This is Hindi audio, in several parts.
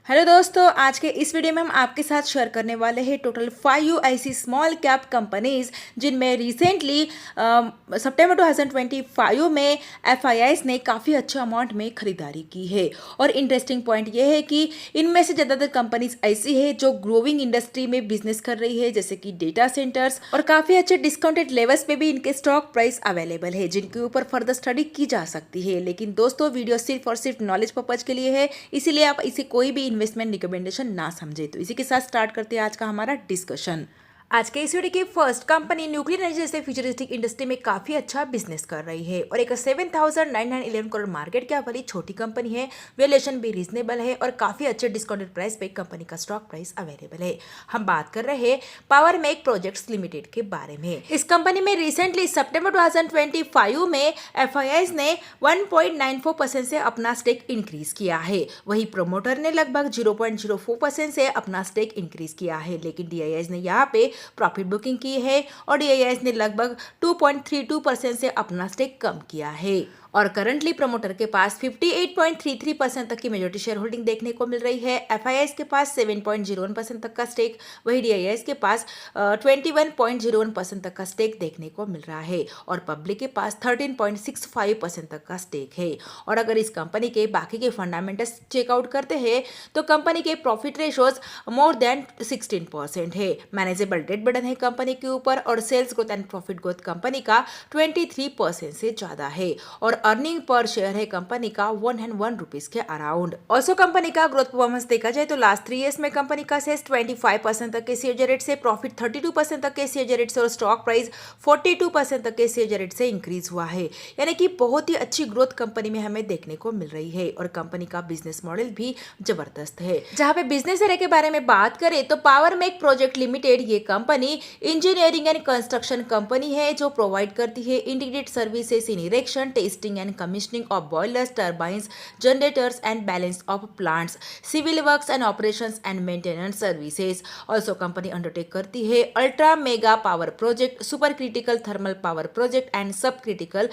हेलो दोस्तों, आज के इस वीडियो में हम आपके साथ शेयर करने वाले हैं टोटल 5 ऐसी स्मॉल कैप कंपनीज जिनमें रिसेंटली सितंबर 2025 में एफआईआईज ने काफ़ी अच्छे अमाउंट में खरीदारी की है। और इंटरेस्टिंग पॉइंट ये है कि इनमें से ज़्यादातर कंपनीज ऐसी है जो ग्रोइंग इंडस्ट्री में बिजनेस कर रही है, जैसे कि डेटा सेंटर्स, और काफ़ी अच्छे डिस्काउंटेड लेवल्स पे भी इनके स्टॉक प्राइस अवेलेबल है, जिनके ऊपर फर्दर स्टडी की जा सकती है। लेकिन दोस्तों, वीडियो सिर्फ और सिर्फ नॉलेज पर्पज के लिए है, इसीलिए आप इसे कोई भी इन्वेस्टमेंट रिकमेंडेशन ना समझे। तो इसी के साथ स्टार्ट करते हैं आज का हमारा डिस्कशन। आज के इस वीडियो की फर्स्ट कंपनी न्यूक्लियर एनर्जी जैसे फ्यूचरिस्टिक इंडस्ट्री में काफी अच्छा बिजनेस कर रही है और एक 7,911 करोड़ मार्केट कैप वाली छोटी कंपनी है। वैल्यूएशन भी रीजनेबल है और काफी अच्छे डिस्काउंटेड प्राइस पे कंपनी का स्टॉक प्राइस अवेलेबल है। हम बात कर रहे हैं पावर मेक प्रोजेक्ट्स लिमिटेड के बारे में। इस कंपनी में रिसेंटली सितंबर 2025 में एफआईआईज ने 1.94% से अपना स्टेक इंक्रीज किया है। वही प्रमोटर ने लगभग 0.04% से अपना स्टेक इंक्रीज किया है, लेकिन डीआईआईज ने यहाँ पे प्रॉफिट बुकिंग की है और डीआईआईज ने लगभग 2.32% से अपना स्टेक कम किया है। और करंटली प्रमोटर के पास 58.33% तक की मेजॉरिटी शेयर होल्डिंग देखने को मिल रही है। एफआईआईज के पास 7.01% तक का स्टेक, वही डीआईआईज के पास 21.01% तक का स्टेक देखने को मिल रहा है और पब्लिक के पास 13.65% तक का स्टेक है। और अगर इस कंपनी के बाकी के फंडामेंटल्स चेकआउट करते हैं तो कंपनी के प्रॉफिट रेशोज मोर देन 16% है। मैनेजेबल डेट बर्डन है कंपनी के ऊपर और sales growth and profit growth company का 23% से ज्यादा है और अर्निंग पर शेयर है कंपनी का 101 रुपीज के अराउंड। ऑल्सो कंपनी का ग्रोथ परफॉर्मेंस देखा जाए तो लास्ट 3 इयर्स में कंपनी का सेल्स 25% तक के सीएजी रेट से, प्रॉफिट 32% तक के सीएजी रेट से और स्टॉक प्राइस 42% तक के सीएजी रेट से इंक्रीज हुआ है। यानी कि बहुत ही अच्छी ग्रोथ कंपनी में हमें देखने को मिल रही है और कंपनी का बिजनेस मॉडल भी जबरदस्त है। जहाँ पे बिजनेस एरिया के बारे में बात करें तो पावर मेक प्रोजेक्ट लिमिटेड ये company engineering and construction company है जो प्रोवाइड करती है integrated services in erection, testing and commissioning of boilers, turbines, generators and balance of plants, civil works and operations and maintenance services. Also company undertake करती है ultra mega power project, super critical thermal power project and सब क्रिटिकल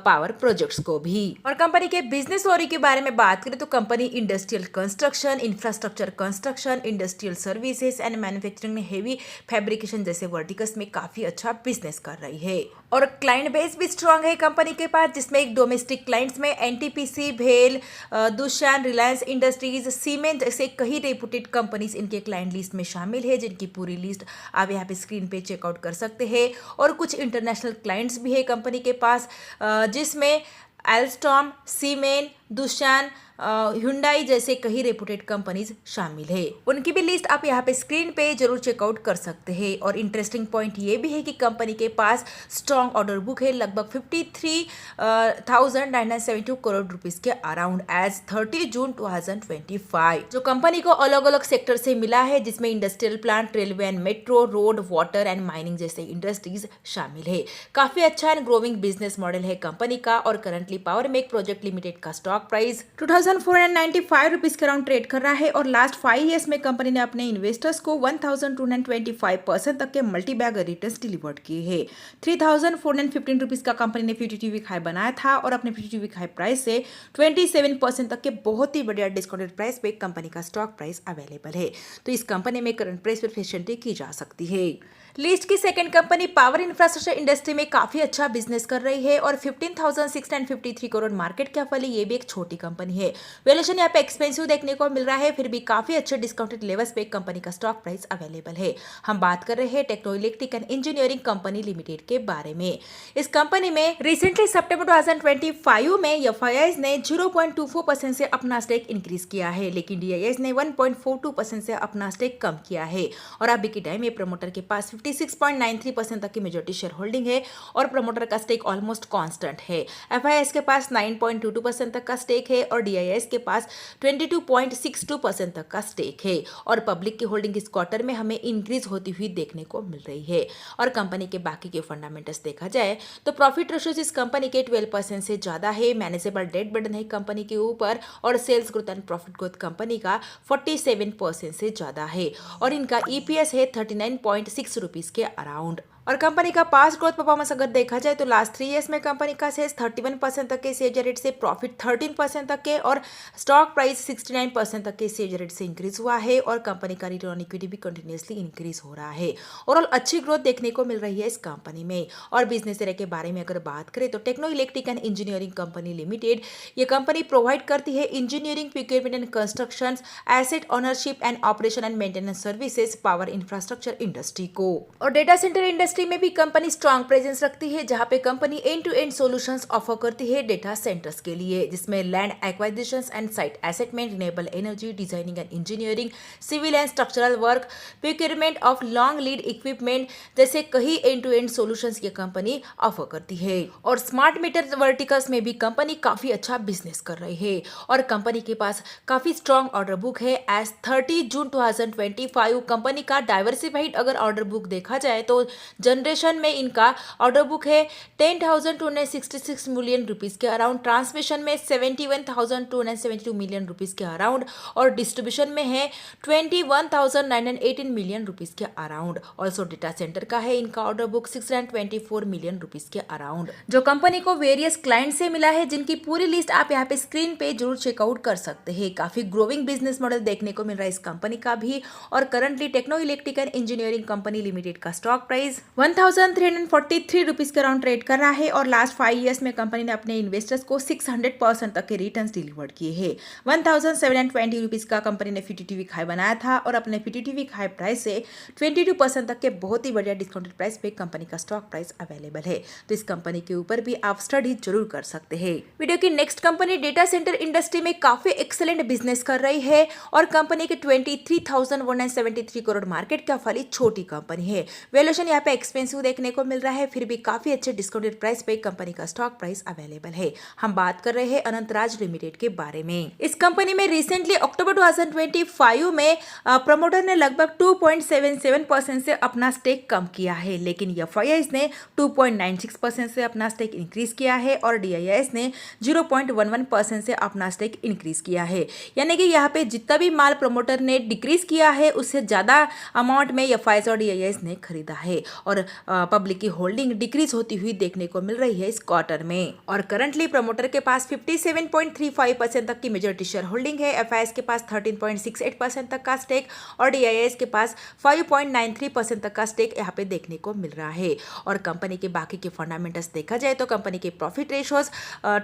पावर प्रोजेक्ट्स को भी। और कंपनी के बिजनेस स्टोरी के बारे में बात करें तो company industrial construction, infrastructure construction, industrial services and manufacturing में हेवी फैब्रिकेशन जैसे वर्टिकल्स में काफी अच्छा बिजनेस कर रही है और क्लाइंट बेस भी स्ट्रांग है कंपनी के पास, जिसमें एक डोमेस्टिक क्लाइंट्स में एनटीपीसी, भेल, दुशान, रिलायंस इंडस्ट्रीज, सीमेंट जैसे कई रेपुटेड कंपनीज इनके क्लाइंट लिस्ट में शामिल है, जिनकी पूरी लिस्ट आप यहाँ पे स्क्रीन पे चेकआउट कर सकते हैं। और कुछ इंटरनेशनल क्लाइंट्स भी है कंपनी के पास, जिसमें एल्स्टॉम, सीमेंट, दुशान, ह्युंडई जैसे कई रेपुटेड कंपनीज शामिल है। उनकी भी लिस्ट आप यहाँ पे स्क्रीन पे जरूर चेकआउट कर सकते हैं। और इंटरेस्टिंग पॉइंट ये भी है कि कंपनी के पास स्ट्रॉन्ग ऑर्डर बुक है लगभग 53,972 करोड़ रुपीस के अराउंड एज 30 जून 2025, जो कंपनी को अलग अलग सेक्टर से मिला है, जिसमें industrial plant, railway and metro, road, water and mining जैसे इंडस्ट्रीज शामिल है। काफी अच्छा एंड ग्रोइंग बिजनेस मॉडल है कंपनी का और currently power make project limited का स्टॉक प्राइस 2,495 रुपीज के अराउंड ट्रेड कर रहा है और लास्ट 5 इयर्स में कंपनी ने अपने इन्वेस्टर्स को 1,225% तक के मल्टी बैग रिटर्न्स डिलीवर्ड किए हैं। 3,415 रुपीज का कंपनी ने 52 वीक हाई बनाया था और अपने 52 वीक हाई प्राइस से 27% तक के बहुत ही बढ़िया डिस्काउंटेड प्राइस पे कंपनी का स्टॉक प्राइस अवेलेबल है। तो इस कंपनी में करंट प्राइस पर एंट्री की जा सकती है। लिस्ट की second company power infrastructure industry में काफी अच्छा बिजनेस कर रही है और 15,653 करोड़ मार्केट कैप वाली ये भी एक छोटी कंपनी है। वैल्यूएशन यहाँ पे एक्सपेंसिव देखने को मिल रहा है, फिर भी काफी अच्छे डिस्काउंटेड लेवल्स पे कंपनी का स्टॉक प्राइस अवेलेबल है। हम बात कर रहे हैं Techno Electric and Engineering Company Limited के बारे में। इस कंपनी में रिसेंटली सितंबर 2025 में एफआईआईज ने 0.24% से अपना स्टेक इंक्रीज किया है, लेकिन डीआईआईज ने 1.42% से अपना स्टेक कम किया है और अभी के टाइम में प्रमोटर के पास 56.93% तक की मेजॉरिटी शेयर होल्डिंग है और प्रमोटर का स्टेक ऑलमोस्ट कांस्टेंट है। एफआईआईएस के पास 9.22% तक का स्टेक है और डीआईआईएस के पास 22.62% तक का स्टेक है और पब्लिक की होल्डिंग इस क्वार्टर में हमें इंक्रीज होती हुई देखने को मिल रही है। और कंपनी के बाकी के फंडामेंटल्स देखा जाए तो प्रॉफिट रेशियोज इस कंपनी के 12% से ज्यादा है, मैनेजेबल डेट बर्डन है कंपनी के ऊपर और sales growth and profit growth company का 47% से ज्यादा है और इनका ईपीएस है 39.6 रुपीज के अराउंड। और कंपनी का पास्ट ग्रोथ परफॉर्मेंस अगर देखा जाए तो लास्ट 3 ईयर्स में कंपनी का सेल्स 31% तक के सीएजी रेट से, प्रॉफिट 13% तक के और स्टॉक प्राइस 69% तक के सीएजी रेट से इंक्रीज हुआ है और कंपनी का रिटर्न ऑन इक्विटी भी कंटिन्यूसली इंक्रीज हो रहा है। ओवरऑल अच्छी ग्रोथ देखने को मिल रही है इस कंपनी में। और बिजनेस एरिया के बारे में अगर बात करें तो Techno Electric and Engineering Company Limited, ये कंपनी प्रोवाइड करती है engineering, procurement and construction, asset ownership and operation and maintenance services power infrastructure industry को। और डेटा सेंटर इंडस्ट्री में भी कंपनी स्ट्रांग प्रेजेंस रखती है, जहां पे company end to end solutions offer करती है डेटा सेंटर्स के लिए, जिसमें land acquisitions and site assessment, renewable energy, designing and engineering, civil and structural work, procurement of long lead equipment जैसे कई एंड टू एंड सॉल्यूशंस ये कंपनी ऑफर करती है। और स्मार्ट मीटर वर्टिकल्स में भी कंपनी काफी अच्छा बिजनेस कर रही है और कंपनी के पास काफी स्ट्रांग ऑर्डर बुक है। एज 30 जून 2025 कंपनी का डाइवर्सिफाइड अगर ऑर्डर बुक देखा जाए तो जनरेशन में इनका ऑर्डर बुक है 10,266 मिलियन रुपीस के अराउंड, ट्रांसमिशन में 71,272 मिलियन रुपीस के अराउंड और डिस्ट्रीब्यूशन में है 21,918 मिलियन रुपीस के अराउंड। ऑल्सो डेटा सेंटर का है इनका ऑर्डर बुक 624 मिलियन रुपीस के अराउंड, जो कंपनी को वेरियस क्लाइंट से मिला है, जिनकी पूरी लिस्ट आप यहाँ पे स्क्रीन पे जरूर चेकआउट कर सकते हैं। काफी ग्रोइंग बिजनेस मॉडल देखने को मिल रहा है इस कंपनी का भी। और currently Techno Electric and Engineering Company Limited का स्टॉक प्राइस 1343 रुपीस के अराउंड ट्रेड कर रहा है और लास्ट 5 ईयर्स में कंपनी ने अपने इन्वेस्टर्स को 600% तक के रिटर्न्स डिलीवर्ड किए हैं। 1720 रुपीस का कंपनी ने 52 वीक हाई बनाया था और अपने 52 वीक हाई प्राइस से 22% तक के बहुत ही बढ़िया डिस्काउंटेड प्राइस पे कंपनी का स्टॉक प्राइस अवेलेबल है। तो इस कंपनी के ऊपर भी आप स्टडी जरूर कर सकते हैं। वीडियो की next company data centre industry में काफी एक्सेलेंट बिजनेस कर रही है और कंपनी के 23,173 करोड़ मार्केट कैप वाली छोटी कंपनी है। वैल्यूएशन यहाँ पे एक्सपेंसिव देखने को मिल रहा है, फिर भी काफी अच्छे डिस्काउंटेड प्राइस पे कंपनी का स्टॉक प्राइस अवेलेबल है। हम बात कर रहे हैं अनंतराज लिमिटेड के बारे में। इस कंपनी में रिसेंटली अक्टूबर 2025 में प्रमोटर ने लगभग 2.77% से अपना स्टेक कम किया है, लेकिन एफआईआईस ने 2.96% से अपना स्टेक इंक्रीज किया है और डीआईआईएस ने 0.11% से अपना स्टेक इंक्रीज किया है। यानी कि यहाँ पे जितना भी माल प्रमोटर ने डिक्रीज किया है उससे ज्यादा अमाउंट में एफआईआईस और डीआईआईएस ने खरीदा है और पब्लिक की होल्डिंग डिक्रीज होती हुई देखने को मिल रही है इस क्वार्टर में। और करंटली प्रमोटर के पास 57.35% तक की मेजॉरिटी शेयर होल्डिंग है, एफआईआईएस के पास 13.68% तक का स्टेक और डीआईआईएस के पास 5.93% तक का स्टेक यहाँ पे देखने को मिल रहा है। और कंपनी के बाकी के फंडामेंटल्स देखा जाए तो कंपनी के प्रॉफिट रेशियोज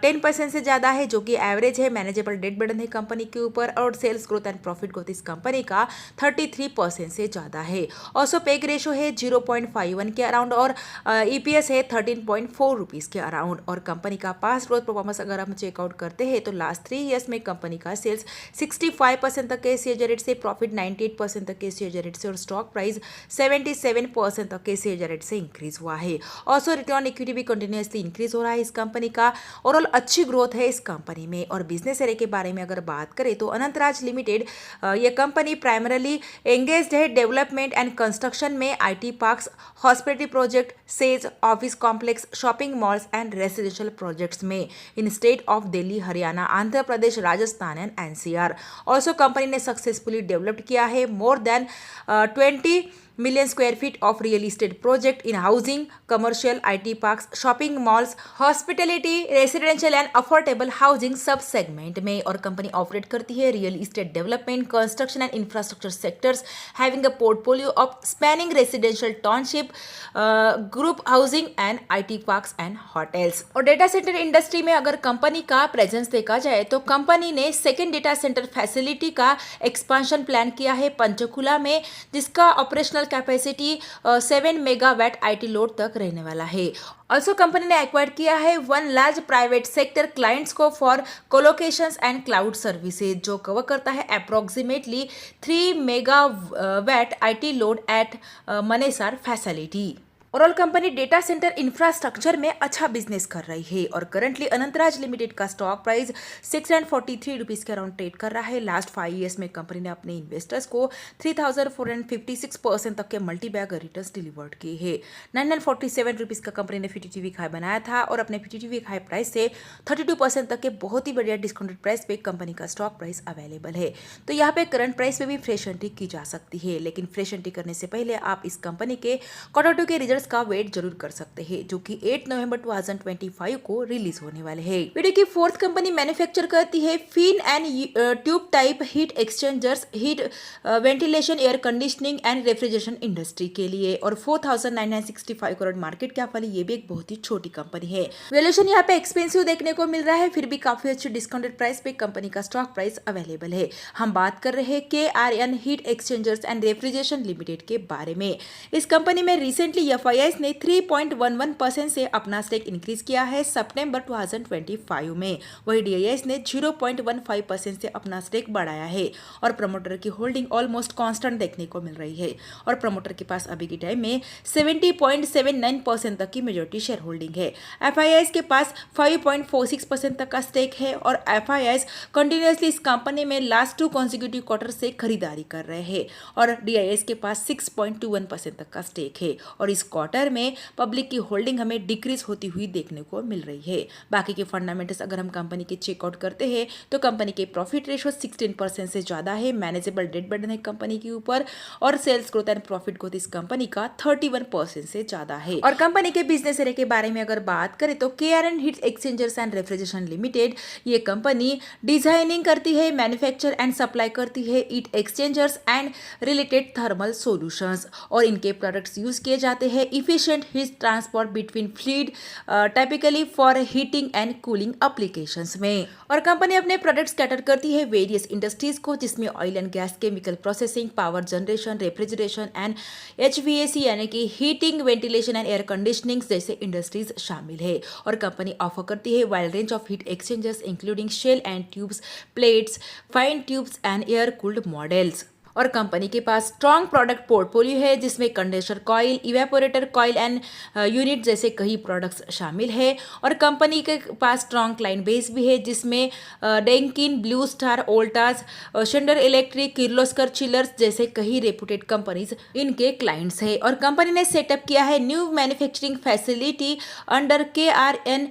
10% से ज्यादा है, जो कि एवरेज है। मैनेजेबल डेट बर्डन है कंपनी के ऊपर और sales growth and profit growth इस कंपनी का 33% से ज्यादा है। ऑल्सो पेग रेशियो है 0.51 के अराउंड और ईपीएस है 13.4 रुपीस के अराउंड। और कंपनी का पास्ट ग्रोथ परफॉर्मेंस अगर हम चेकआउट करते हैं तो लास्ट 3 ईयर्स में कंपनी का सेल्स 65% तक के सीएजी रेट से, प्रॉफिट 98% तक के सीएजी रेट से और स्टॉक प्राइस 77% तक के सीएजी रेट से इंक्रीज हुआ है। ऑल्सो रिटर्न इक्विटी भी कंटिन्यूसली इंक्रीज हो रहा है इस कंपनी का। ओवरऑल अच्छी ग्रोथ है इस कंपनी में। और बिजनेस एरिया के बारे में अगर बात करें तो अनंतराज लिमिटेड ये कंपनी प्राइमरली एंगेज्ड है डेवलपमेंट एंड कंस्ट्रक्शन में IT parks, hospital project, SEZ, office complex, shopping malls and residential projects में in state of Delhi, Haryana, Andhra Pradesh, Rajasthan and NCR. Also company ने सक्सेसफुली डेवलप्ड किया है more than 20 million square feet of real estate project in housing, commercial, IT parks, shopping malls, hospitality, residential and affordable housing सब सेगमेंट में। और कंपनी ऑपरेट करती है real estate development, construction and infrastructure sectors, having a portfolio of spanning residential township, group housing and IT parks and hotels. और डेटा सेंटर इंडस्ट्री में अगर कंपनी का प्रेजेंस देखा जाए तो कंपनी ने सेकेंड डेटा सेंटर फैसिलिटी का एक्सपांशन प्लान किया है पंचकुला में, जिसका operational capacity 7 megawatt IT load तक रहने वाला है। ऑल्सो कंपनी ने एक्वायर किया है 1 लार्ज प्राइवेट सेक्टर क्लाइंट्स को for collocations and cloud services, जो कवर करता है approximately 3 megawatt IT load at Manesar facility. Overall company data centre infrastructure में अच्छा बिजनेस कर रही है और करंटली अनंतराज लिमिटेड का स्टॉक प्राइस 643 रुपीस के अराउंड ट्रेड कर रहा है। लास्ट 5 ईयर्स में कंपनी ने अपने इन्वेस्टर्स को 3,456% तक के मल्टी बैग रिटर्न्स डिलीवर्ड किए हैं। 947 रुपीस का कंपनी ने 52 वीक हाई बनाया था और अपने 52 वीक हाई प्राइस से 32% तक के बहुत ही बढ़िया डिस्काउंटेड प्राइस पे कंपनी का स्टॉक प्राइस अवेलेबल है। तो यहाँ पे करंट प्राइस पे भी फ्रेश एंट्री की जा सकती है, लेकिन फ्रेश एंट्री करने से पहले आप इस कंपनी के Q2 के रिजल्ट रिजल्ट्स का वेट जरूर कर सकते हैं, जो कि 8 नवंबर 2025 को रिलीज होने वाले हैं। वीडियो की फोर्थ कंपनी मैन्युफैक्चर करती है fin and tube type heat exchangers, heat ventilation, air conditioning and refrigeration industry के लिए, और 4,965 करोड़ मार्केट कैप वाली ये भी एक बहुत ही छोटी कंपनी है। वैल्यूएशन यहाँ पे एक्सपेंसिव देखने को मिल रहा है, फिर भी काफी अच्छी डिस्काउंटेड प्राइस पे कंपनी का स्टॉक प्राइस अवेलेबल है। हम बात कर रहे हैं KRN heat exchangers and refrigeration limited के बारे में। इस कंपनी में रिसेंटली FIS ने 3.11% से अपना स्टेक इंक्रीज किया है सितंबर 2025 में। वही DIS ने 0.15% से अपना स्टेक बढ़ाया है और प्रमोटर की होल्डिंग ऑलमोस्ट कांस्टेंट देखने को मिल रही है और प्रमोटर के पास अभी के टाइम में 70.79% तक की मेजॉरिटी शेयर होल्डिंग है। FIS के पास 5.46% तक का स्टेक है और FIS कंटिन्यूसली इस कंपनी में लास्ट 2 कॉन्जिक्यूटिव क्वार्टर से खरीदारी कर रहे हैं और DIS के पास 6.21% तक का स्टेक है और इस क्वार्टर में पब्लिक की होल्डिंग हमें डिक्रीज होती हुई देखने को मिल रही है। बाकी के फंडामेंटल्स अगर हम कंपनी के चेकआउट करते हैं तो कंपनी के प्रॉफिट रेशो 16% से ज्यादा है, मैनेजेबल डेट बर्डन है कंपनी के ऊपर और sales growth and profit growth इस कंपनी का 31% से ज्यादा है। और कंपनी के बिजनेस एरिया के बारे में अगर बात करें तो KRN heat exchangers and refrigeration limited ये कंपनी डिजाइनिंग करती है, मैन्युफैक्चर एंड सप्लाई करती है heat exchangers and related thermal solutions और इनके प्रोडक्ट्स यूज किए जाते हैं efficient heat transport between fluid typically for heating and cooling applications में। और कंपनी अपने प्रोडक्ट्स कैटर करती है वेरियस इंडस्ट्रीज को, जिसमें oil and gas, chemical processing, power generation, refrigeration and HVAC यानी कि heating, ventilation and air conditioning जैसे इंडस्ट्रीज शामिल है। और कंपनी ऑफर करती है wide range of heat exchangers including shell and tubes, plates, fine tubes and air cooled models. और कंपनी के पास स्ट्रॉन्ग प्रोडक्ट पोर्टफोलियो है जिसमें condenser coil, evaporator coil and unit जैसे कई प्रोडक्ट्स शामिल है। और कंपनी के पास स्ट्रॉन्ग क्लाइंट बेस भी है जिसमें Daikin, Blue Star, Voltas, Schneider Electric, Kirloskar chillers जैसे कई रेपुटेड कंपनीज इनके क्लाइंट्स है। और कंपनी ने सेटअप किया है new manufacturing facility under KRN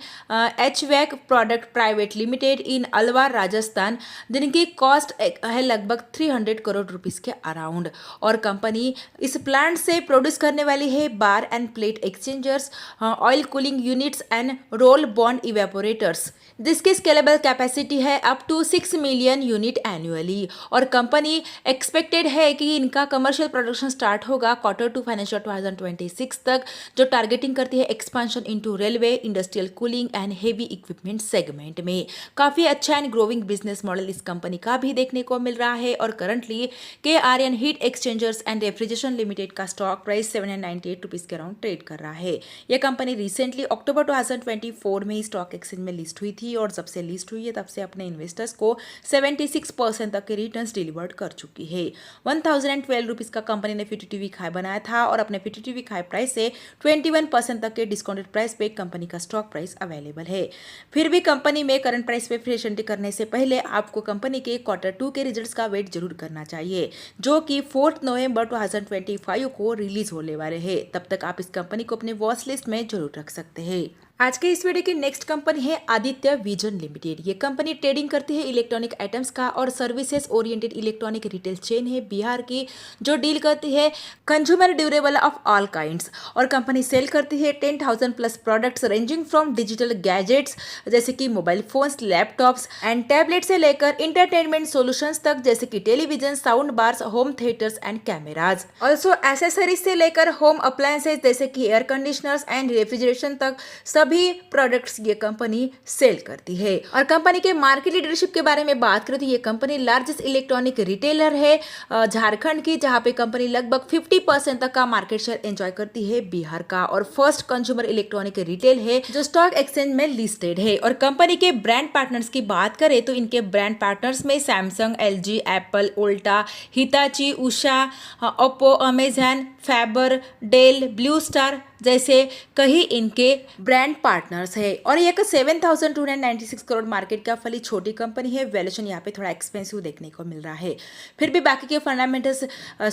HVAC product private limited in Alwar Rajasthan, जिनकी कॉस्ट है लगभग 300 करोड़ रुपीज के अराउंड। और कंपनी इस प्लांट से प्रोड्यूस करने वाली है bar and plate exchangers, oil cooling units and roll bond evaporators, जिसकी स्केलेबल कैपेसिटी है up to 6 million unit annually. और कंपनी एक्सपेक्टेड है कि इनका कमर्शियल प्रोडक्शन स्टार्ट होगा Q2 फाइनेंशियल 2026 तक, जो टारगेटिंग करती है expansion into railway, industrial cooling and heavy equipment segment में। काफी अच्छा एंड ग्रोइंग बिजनेस मॉडल इस कंपनी का भी देखने को मिल रहा है। और currently KRN heat exchangers and refrigeration limited का स्टॉक प्राइस 798 रुपीज के अराउंड ट्रेड कर रहा है। यह कंपनी रिसेंटली अक्टूबर 2024 में ही स्टॉक एक्सचेंज में लिस्ट हुई थी और जब से लिस्ट हुई है तब से अपने इन्वेस्टर्स को 76% तक के रिटर्न्स डिलीवर्ड कर चुकी है। 1012 रुपीज का कंपनी ने 52 वीक हाई बनाया था और अपने 52 वीक हाई प्राइस से 21% तक के डिस्काउंटेड प्राइस पे कंपनी का स्टॉक प्राइस अवेलेबल है। फिर भी कंपनी में करंट प्राइस पे फ्रेश एंट्री करने से पहले आपको कंपनी के Q2 के रिजल्ट्स का वेट जरूर करना चाहिए, जो कि 4 नवंबर 2025 को रिलीज होने वाले हैं। तब तक आप इस कंपनी को अपने वॉच लिस्ट में जरूर रख सकते हैं। आज के इस वीडियो की नेक्स्ट कंपनी है आदित्य विजन लिमिटेड। ये कंपनी ट्रेडिंग करती है इलेक्ट्रॉनिक आइटम्स का और services oriented electronic retail chain है बिहार की, जो डील करती है consumer durable of all kinds. और कंपनी सेल करती है 10,000 plus products ranging from digital gadgets जैसे कि mobile phones, laptops and tablet से लेकर इंटरटेनमेंट सॉल्यूशंस तक जैसे कि television, sound bars, home theatres and cameras. Also accessories से लेकर होम अप्लायंसेज जैसे कि एयर कंडीशनर्स एंड रेफ्रिजरेशन तक सभी प्रोडक्ट्स ये कंपनी सेल करती है। और कंपनी के मार्केट लीडरशिप के बारे में बात करें तो ये कंपनी लार्जेस्ट इलेक्ट्रॉनिक रिटेलर है झारखंड की, जहां पे कंपनी लगभग 50% तक का मार्केट शेयर एंजॉय करती है बिहार का। और फर्स्ट कंज्यूमर इलेक्ट्रॉनिक रिटेल है जो स्टॉक एक्सचेंज में लिस्टेड है। और कंपनी के ब्रांड पार्टनर्स की बात करें तो इनके ब्रांड पार्टनर्स में Samsung, LG, Apple, Voltas, Hitachi, Usha, Oppo, Amazon, Faber, Dell, Blue Star जैसे कई इनके ब्रांड पार्टनर्स है। और ये 7,296 करोड़ मार्केट कैप वाली छोटी कंपनी है। वैल्यूएशन यहाँ पे थोड़ा एक्सपेंसिव देखने को मिल रहा है। फिर भी बाकी के फंडामेंटल्स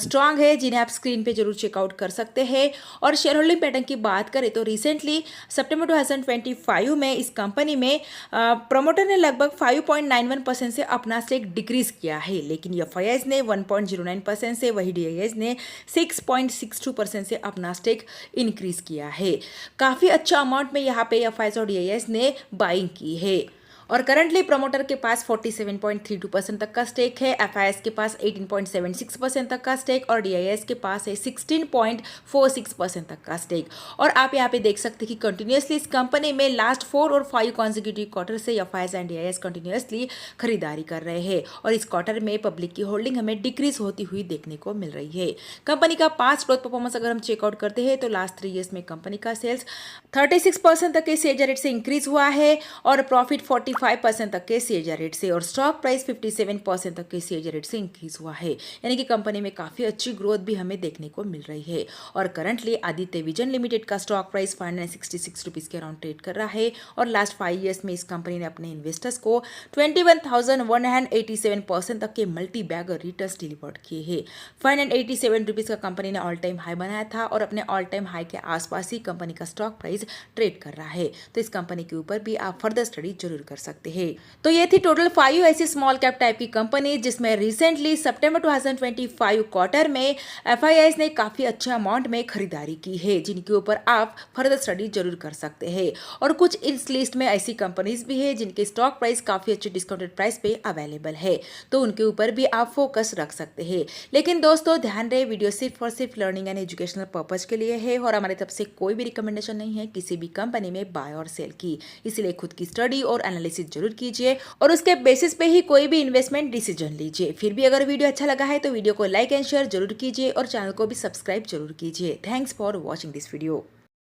स्ट्रांग है जिन्हें आप स्क्रीन पे जरूर चेकआउट कर सकते हैं। और शेयर होल्डिंग पैटर्न की बात करें तो रिसेंटली सितंबर 2025 में इस कंपनी में प्रमोटर ने लगभग 5.91% से अपना स्टेक डिक्रीज किया है, लेकिन FIS ने 1.09% से, वही DIS ने 6.62% से अपना स्टेक इंक्रीज इंक्रीज किया है। काफ़ी अच्छा अमाउंट में यहाँ पे एफआईआईएस और डीआईएस ने बाइंग की है और करंटली प्रमोटर के पास 47.32% तक का स्टेक है, एफआईआईएस के पास 18.76% तक का स्टेक और डीआईएस के पास है 16.46% तक का स्टेक। और आप यहाँ पे देख सकते हैं कि कंटिन्यूसली इस कंपनी में लास्ट 4 और 5 कॉन्जिक्यूटिव क्वार्टर से एफआईआईएस एंड डीआईएस कंटिन्यूसली खरीदारी कर रहे हैं और इस क्वार्टर में पब्लिक की होल्डिंग हमें डिक्रीज होती हुई देखने को मिल रही है। कंपनी का पास्ट ग्रोथ परफॉर्मेंस अगर हम चेकआउट करते हैं तो लास्ट 3 ईयर्स में कंपनी का सेल्स 36% तक के सीएजी रेट से इंक्रीज हुआ है और प्रॉफिट 45% तक के सीएजी रेट से और स्टॉक प्राइस 57% तक के सीएजी रेट से इंक्रीज हुआ है। यानी कि कंपनी में काफ़ी अच्छी ग्रोथ भी हमें देखने को मिल रही है और करंटली आदित्य विजन लिमिटेड का स्टॉक प्राइस 566 रुपीज़ के अराउंड ट्रेड कर रहा है और लास्ट 5 ईयर्स में इस कंपनी ने अपने इन्वेस्टर्स को 21,187% तक के मल्टी बैगर रिटर्न्स डिलीवर्ड किए हैं। 587 रुपीज़ का कंपनी ने ऑल टाइम हाई बनाया था और अपने ऑल टाइम हाई के आसपास ही कंपनी का स्टॉक प्राइस ट्रेड कर रहा है। तो इस कंपनी के ऊपर भी आप फर्दर स्टडी जरूर कर सकते हैं। तो ये थी टोटल 5 ऐसी स्मॉल कैप टाइप की कंपनी जिसमें रिसेंटली सितंबर 2025 क्वार्टर में एफआईआईएस ने काफी अच्छा अमाउंट में खरीदारी की है, जिनके ऊपर आप फर्दर स्टडी जरूर कर सकते हैं। और कुछ इस लिस्ट में ऐसी कंपनीज भी है जिनके स्टॉक प्राइस काफी अच्छे डिस्काउंटेड प्राइस पे अवेलेबल है, तो उनके ऊपर भी आप फोकस रख सकते हैं। लेकिन दोस्तों ध्यान रहे, वीडियो सिर्फ और सिर्फ लर्निंग एंड एजुकेशनल पर्पज के लिए है और हमारे तरफ से कोई भी रिकमेंडेशन नहीं है किसी भी कंपनी में बाय और सेल की। इसलिए खुद की स्टडी और एनालिसिस जरूर कीजिए और उसके बेसिस पे ही कोई भी इन्वेस्टमेंट डिसीजन लीजिए। फिर भी अगर वीडियो अच्छा लगा है तो वीडियो को लाइक एंड शेयर जरूर कीजिए और चैनल को भी सब्सक्राइब जरूर कीजिए। Thanks for watching this video.